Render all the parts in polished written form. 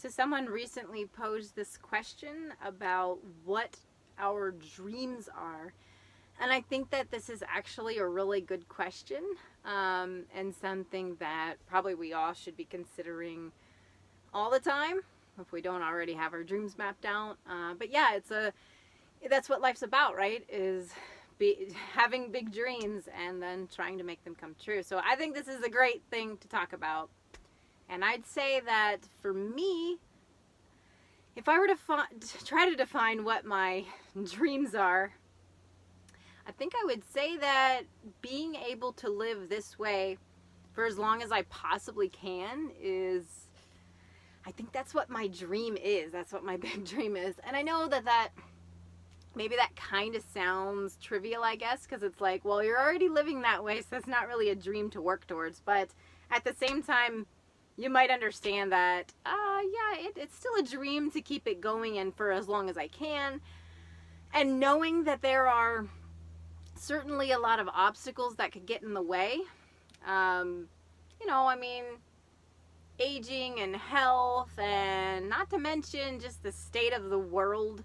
So someone recently posed this question about what our dreams are. And I think that this is actually a really good question, and something that probably we all should be considering all the time if we don't already have our dreams mapped out. But yeah, that's what life's about, right? Is having big dreams and then trying to make them come true. So I think this is a great thing to talk about. And I'd say that for me, if I were to try to define what my dreams are, I think I would say that being able to live this way for as long as I possibly can is, I think that's what my dream is. That's what my big dream is. And I know that maybe that kind of sounds trivial, I guess, because it's like, well, you're already living that way, so that's not really a dream to work towards. But at the same time, you might understand that, it's still a dream to keep it going and for as long as I can. And knowing that there are certainly a lot of obstacles that could get in the way. Aging and health, and not to mention just the state of the world.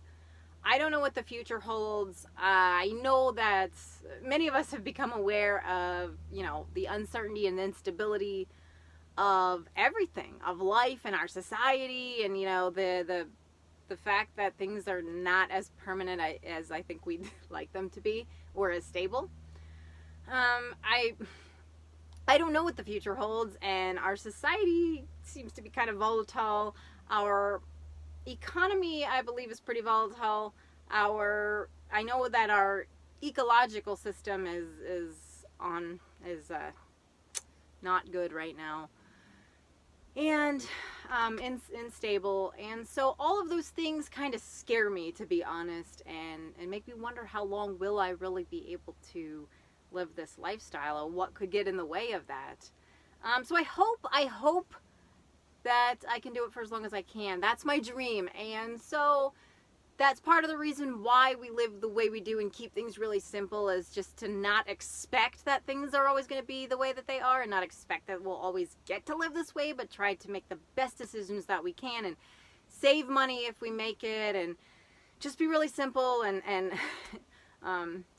I don't know what the future holds. I know that many of us have become aware of, the uncertainty and instability of everything, of life and our society, and, the fact that things are not as permanent as I think we'd like them to be, or as stable. I don't know what the future holds, and our society seems to be kind of volatile. Our economy, I believe, is pretty volatile. I know that our ecological system is not good right now, and unstable. And so all of those things kind of scare me, to be honest, and make me wonder, how long will I really be able to live this lifestyle, or what could get in the way of that? So I hope that I can do it for as long as I can. That's my dream. And so that's part of the reason why we live the way we do and keep things really simple, is just to not expect that things are always going to be the way that they are, and not expect that we'll always get to live this way, but try to make the best decisions that we can, and save money if we make it, and just be really simple, and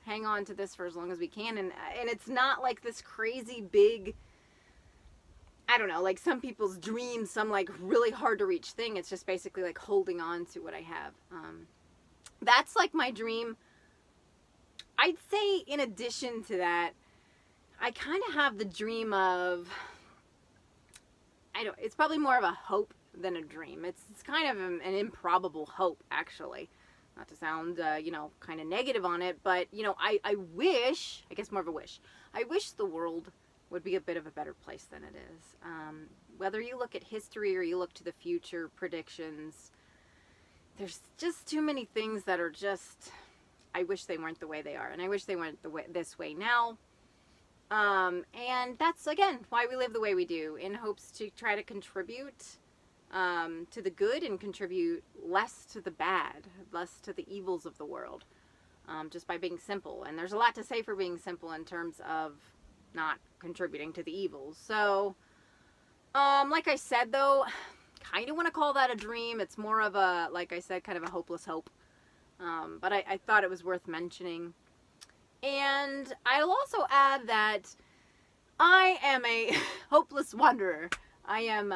hang on to this for as long as we can. And it's not like this crazy big, I don't know, like some people's dreams, some like really hard to reach thing. It's just basically like holding on to what I have. That's like my dream. I'd say in addition to that, I kind of have the dream of, it's probably more of a hope than a dream. It's kind of an improbable hope, actually. Not to sound, kind of negative on it, but, I wish, I guess more of a wish, I wish the world would be a bit of a better place than it is. Whether you look at history or you look to the future predictions, there's just too many things that are just, I wish they weren't the way they are, and I wish they weren't this way now. And that's, again, why we live the way we do, in hopes to try to contribute to the good and contribute less to the bad, less to the evils of the world, just by being simple. And there's a lot to say for being simple in terms of not contributing to the evils. So, like I said, though, kind of want to call that a dream. It's more of a, like I said, kind of a hopeless hope. But I thought it was worth mentioning. And I'll also add that I am a hopeless wanderer. I'm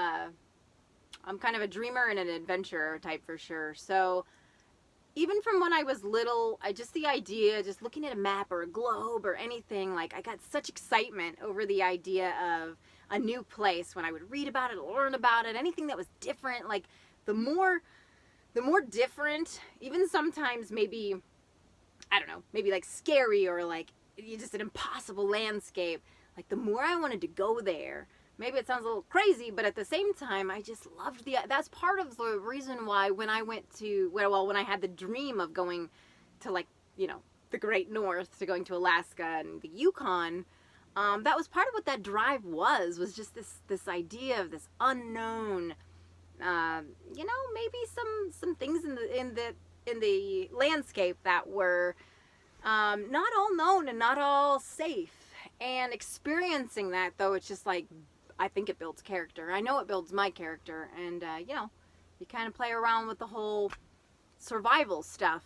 kind of a dreamer and an adventurer type for sure. So even from when I was little, the idea, just looking at a map or a globe or anything, like I got such excitement over the idea of a new place when I would read about it, learn about it, anything that was different. Like the more different, even sometimes maybe, I don't know, maybe like scary or like just an impossible landscape, like the more I wanted to go there. Maybe it sounds a little crazy, but at the same time, I just loved that's part of the reason why when I when I had the dream of going to, like, the Great North, to going to Alaska and the Yukon, that was part of what that drive was just this idea of this unknown, maybe some things in the landscape that were not all known and not all safe. And experiencing that, though, it's just like, I think it builds character. I know it builds my character, and you kind of play around with the whole survival stuff.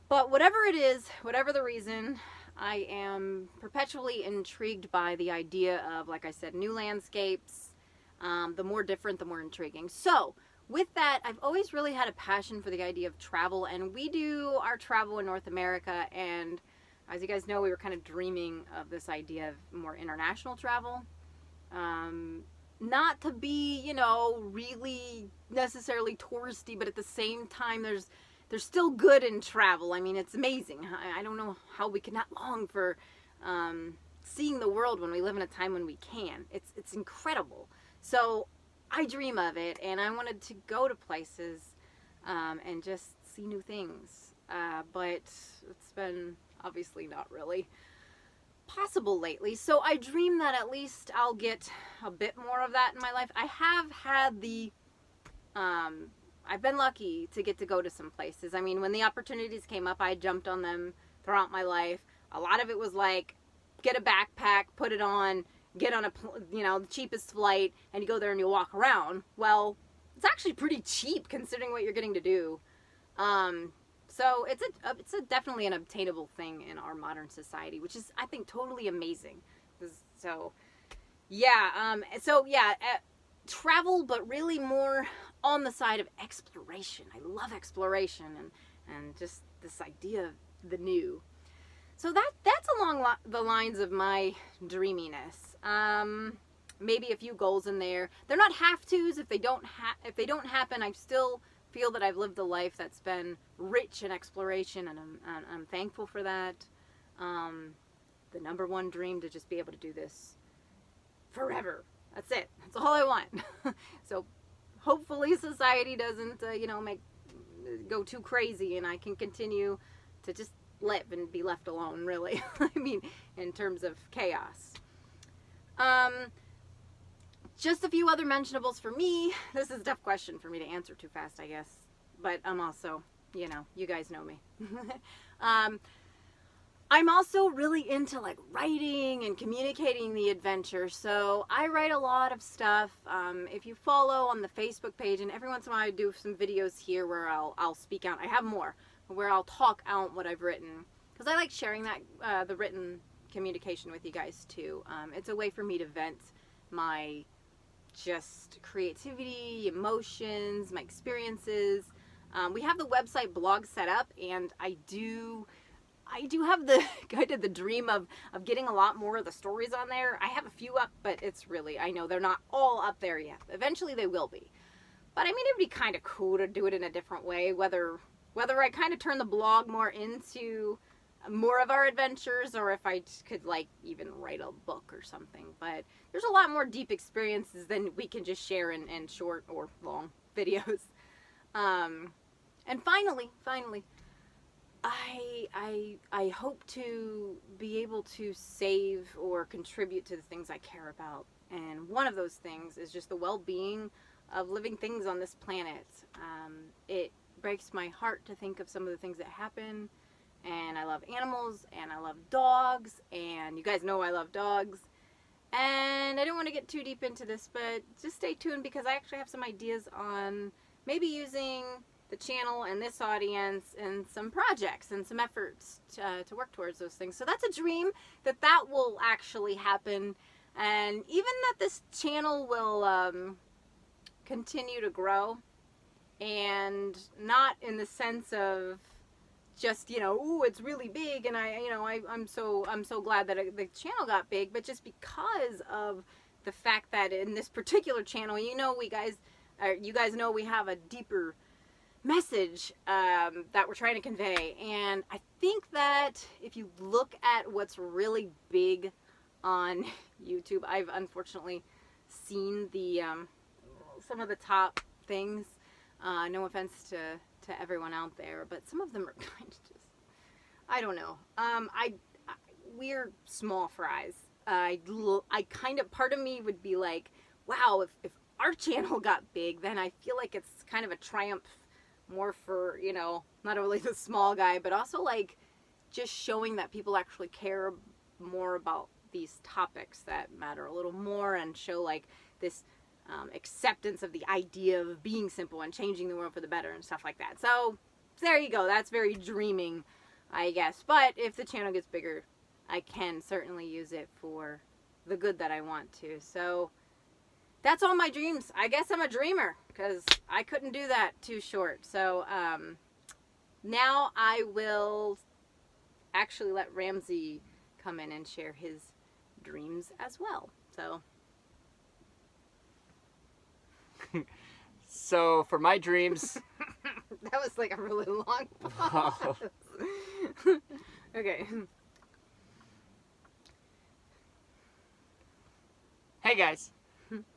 But whatever it is, whatever the reason, I am perpetually intrigued by the idea of, like I said, new landscapes. The more different, the more intriguing. So, with that, I've always really had a passion for the idea of travel, and we do our travel in North America, and as you guys know, we were kind of dreaming of this idea of more international travel. Not to be, you know, really necessarily touristy, but at the same time, there's still good in travel. I mean, it's amazing. I don't know how we can not long for seeing the world when we live in a time when we can. It's incredible. So I dream of it, and I wanted to go to places and just see new things. But it's been obviously not really possible lately. So I dream that at least I'll get a bit more of that in my life. I have had I've been lucky to get to go to some places. I mean, when the opportunities came up, I jumped on them throughout my life. A lot of it was like, get a backpack, put it on, get on the cheapest flight, and you go there and you walk around. Well, it's actually pretty cheap considering what you're getting to do. So it's definitely an obtainable thing in our modern society, which is, I think, totally amazing. So, yeah. Travel, but really more on the side of exploration. I love exploration and just this idea of the new. So that's along the lines of my dreaminess. Maybe a few goals in there. They're not have-tos. If they don't happen, I still feel that I've lived a life that's been rich in exploration, and I'm thankful for that. The number one dream to just be able to do this forever. That's it. That's all I want. So hopefully society doesn't, go too crazy, and I can continue to just live and be left alone, really. I mean, in terms of chaos. Just a few other mentionables for me. This is a tough question for me to answer too fast, I guess. But I'm also, you guys know me. I'm also really into like writing and communicating the adventure. So I write a lot of stuff. If you follow on the Facebook page, and every once in a while I do some videos here where I'll speak out. I have more where I'll talk out what I've written, because I like sharing that the written communication with you guys too. It's a way for me to vent my just creativity, emotions, my experiences. We have the website blog set up, and I do have the kind of the dream of getting a lot more of the stories on there. I have a few up, but it's really, I know they're not all up there yet. Eventually they will be. But I mean, it'd be kind of cool to do it in a different way, whether I kind of turn the blog more into more of our adventures, or if I could like even write a book or something. But there's a lot more deep experiences than we can just share in short or long videos. And finally, I hope to be able to save or contribute to the things I care about. And one of those things is just the well-being of living things on this planet. It breaks my heart to think of some of the things that happen. And I love animals, and I love dogs, and you guys know I love dogs. And I don't want to get too deep into this, but just stay tuned, because I actually have some ideas on maybe using the channel and this audience and some projects and some efforts to work towards those things. So that's a dream that will actually happen, and even that this channel will continue to grow, and not in the sense of just, ooh, it's really big, and I'm so glad that the channel got big, but just because of the fact that in this particular channel, you guys know we have a deeper message that we're trying to convey. And I think that if you look at what's really big on YouTube, I've unfortunately seen the some of the top things. No offense to everyone out there, but some of them are kind of just, I don't know. We're small fries. I kind of, part of me would be like, wow, if our channel got big, then I feel like it's kind of a triumph more for, not only the small guy, but also like just showing that people actually care more about these topics that matter a little more, and show like this acceptance of the idea of being simple and changing the world for the better and stuff like that. So there you go. That's very dreaming, I guess. But if the channel gets bigger, I can certainly use it for the good that I want to. So that's all my dreams. I guess I'm a dreamer because I couldn't do that too short. So now I will actually let Ramsey come in and share his dreams as well. So So for my dreams, that was like a really long pause. Okay. hey guys.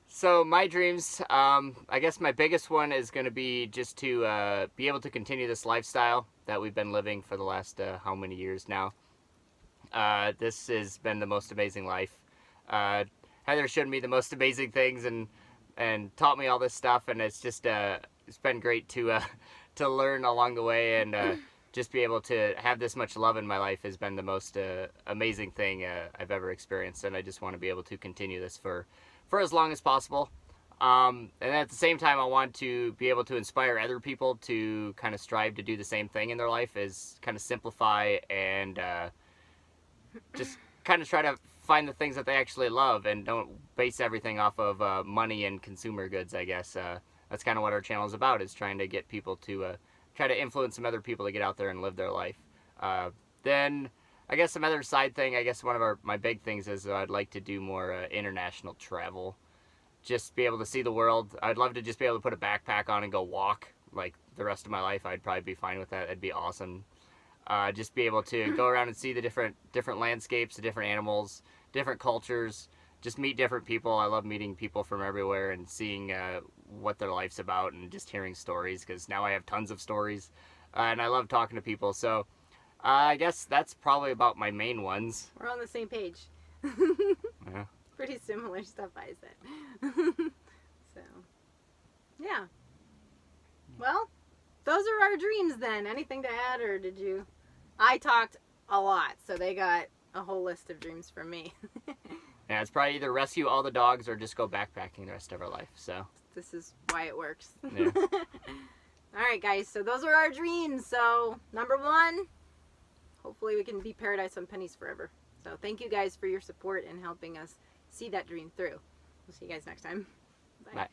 So my dreams, I guess my biggest one is going to be just to be able to continue this lifestyle that we've been living for the last how many years now. This has been the most amazing life. Heather showed me the most amazing things and taught me all this stuff, and it's just it's been great to learn along the way, and just be able to have this much love in my life has been the most amazing thing I've ever experienced, and I just want to be able to continue this for as long as possible. And at the same time, I want to be able to inspire other people to kind of strive to do the same thing in their life, is kind of simplify and just kind of try to find the things that they actually love and don't base everything off of money and consumer goods, I guess. That's kind of what our channel is about, is trying to get people to try to influence some other people to get out there and live their life. Then I guess some other side thing, I guess one of my big things is I'd like to do more international travel. Just be able to see the world. I'd love to just be able to put a backpack on and go walk like the rest of my life. I'd probably be fine with that. That'd be awesome. Just be able to go around and see the different landscapes, the different animals, different cultures, just meet different people. I love meeting people from everywhere and seeing what their life's about and just hearing stories, because now I have tons of stories, and I love talking to people. So I guess that's probably about my main ones. We're on the same page. Yeah. Pretty similar stuff, I said. So, yeah. Well, those are our dreams then. Anything to add, or did you? I talked a lot, so they got a whole list of dreams from me. Yeah, it's probably either rescue all the dogs or just go backpacking the rest of our life. So this is why it works. Yeah. All right, guys. So those are our dreams. So number 1, hopefully we can be paradise on pennies forever. So thank you guys for your support and helping us see that dream through. We'll see you guys next time. Bye. Bye.